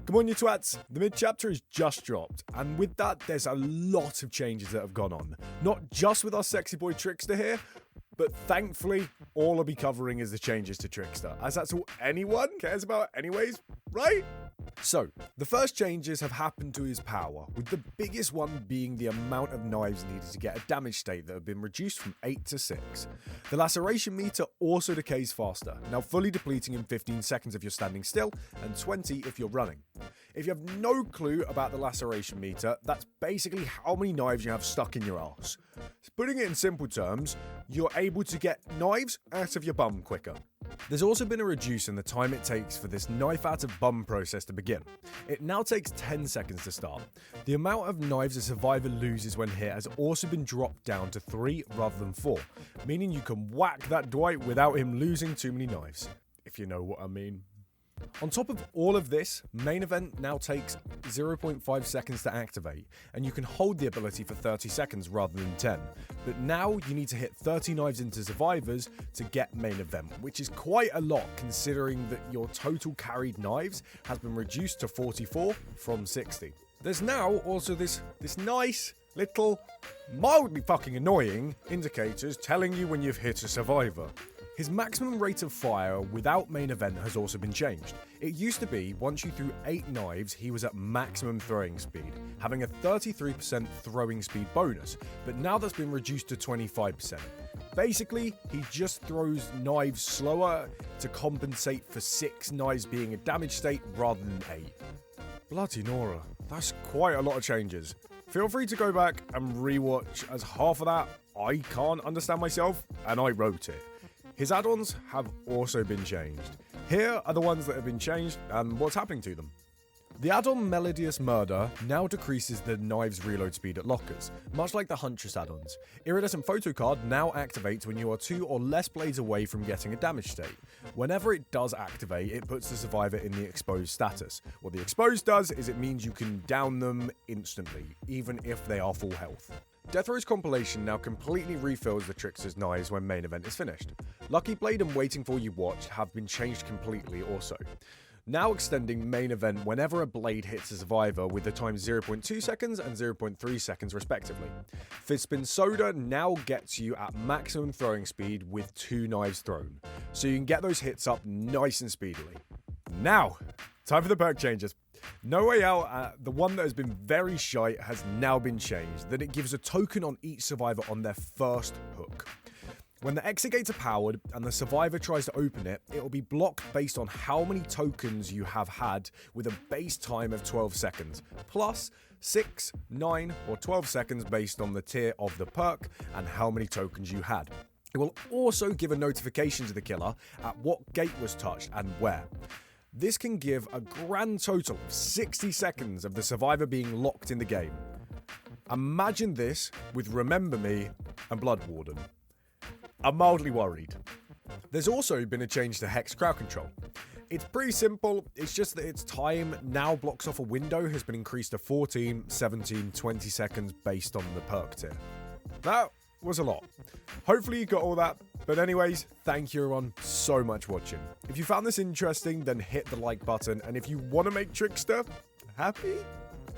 Come on, you twats. The mid-chapter has just dropped, and with that, there's a lot of changes that have gone on. Not just with our sexy boy Trickster here, but thankfully, all I'll be covering is the changes to Trickster, as that's all anyone cares about anyways, right? So, the first changes have happened to his power, with the biggest one being the amount of knives needed to get a damage state that have been reduced from 8 to 6. The laceration meter also decays faster, now fully depleting in 15 seconds if you're standing still, and 20 if you're running. If you have no clue about the laceration meter, that's basically how many knives you have stuck in your arse. Putting it in simple terms, you're able to get knives out of your bum quicker. There's also been a reduce in the time it takes for this knife out of bum process to begin. It now takes 10 seconds to start. The amount of knives a survivor loses when hit has also been dropped down to 3 rather than 4, meaning you can whack that Dwight without him losing too many knives, if you know what I mean. On top of all of this, main event now takes 0.5 seconds to activate, and you can hold the ability for 30 seconds rather than 10. But now you need to hit 30 knives into survivors to get main event, which is quite a lot considering that your total carried knives has been reduced to 44 from 60. There's now also this nice little, mildly fucking annoying indicators telling you when you've hit a survivor. His maximum rate of fire without main event has also been changed. It used to be once you threw 8 knives, he was at maximum throwing speed, having a 33% throwing speed bonus, but now that's been reduced to 25%. Basically, he just throws knives slower to compensate for 6 knives being a damage state rather than 8. Bloody Nora, that's quite a lot of changes. Feel free to go back and rewatch, as half of that I can't understand myself, and I wrote it. His add-ons have also been changed. Here are the ones that have been changed and what's happening to them. The add-on Melodious Murder now decreases the knives reload speed at lockers, much like the Huntress add-ons. Iridescent Photo Card now activates when you are 2 or less blades away from getting a damage state. Whenever it does activate, it puts the survivor in the exposed status. What the exposed does is it means you can down them instantly, even if they are full health. Death Row's compilation now completely refills the Trickster's knives when main event is finished. Lucky Blade and Waiting For You Watch have been changed completely also, now extending main event whenever a blade hits a survivor with the times 0.2 seconds and 0.3 seconds respectively. Fistspin Soda now gets you at maximum throwing speed with 2 knives thrown, so you can get those hits up nice and speedily. Now, time for the perk changes. No Way Out, the one that has been very shite, has now been changed, that it gives a token on each survivor on their first hook. When the exit gates are powered and the survivor tries to open it, it will be blocked based on how many tokens you have had with a base time of 12 seconds, plus 6, 9 or 12 seconds based on the tier of the perk and how many tokens you had. It will also give a notification to the killer at what gate was touched and where. This can give a grand total of 60 seconds of the survivor being locked in the game. Imagine this with Remember Me and Blood Warden. I'm mildly worried. There's also been a change to Hex crowd control. It's pretty simple, it's just that its time now blocks off a window has been increased to 14, 17, 20 seconds based on the perk tier. That was a lot. Hopefully you got all that, but anyways, thank you everyone so much for watching. If you found this interesting, then hit the like button, and if you want to make Trickster happy,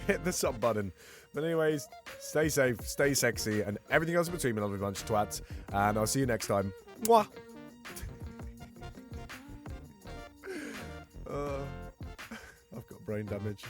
hit the sub button. But anyways, stay safe, stay sexy, and everything else in between, my lovely bunch of twats, and I'll see you next time. Mwah! I've got brain damage.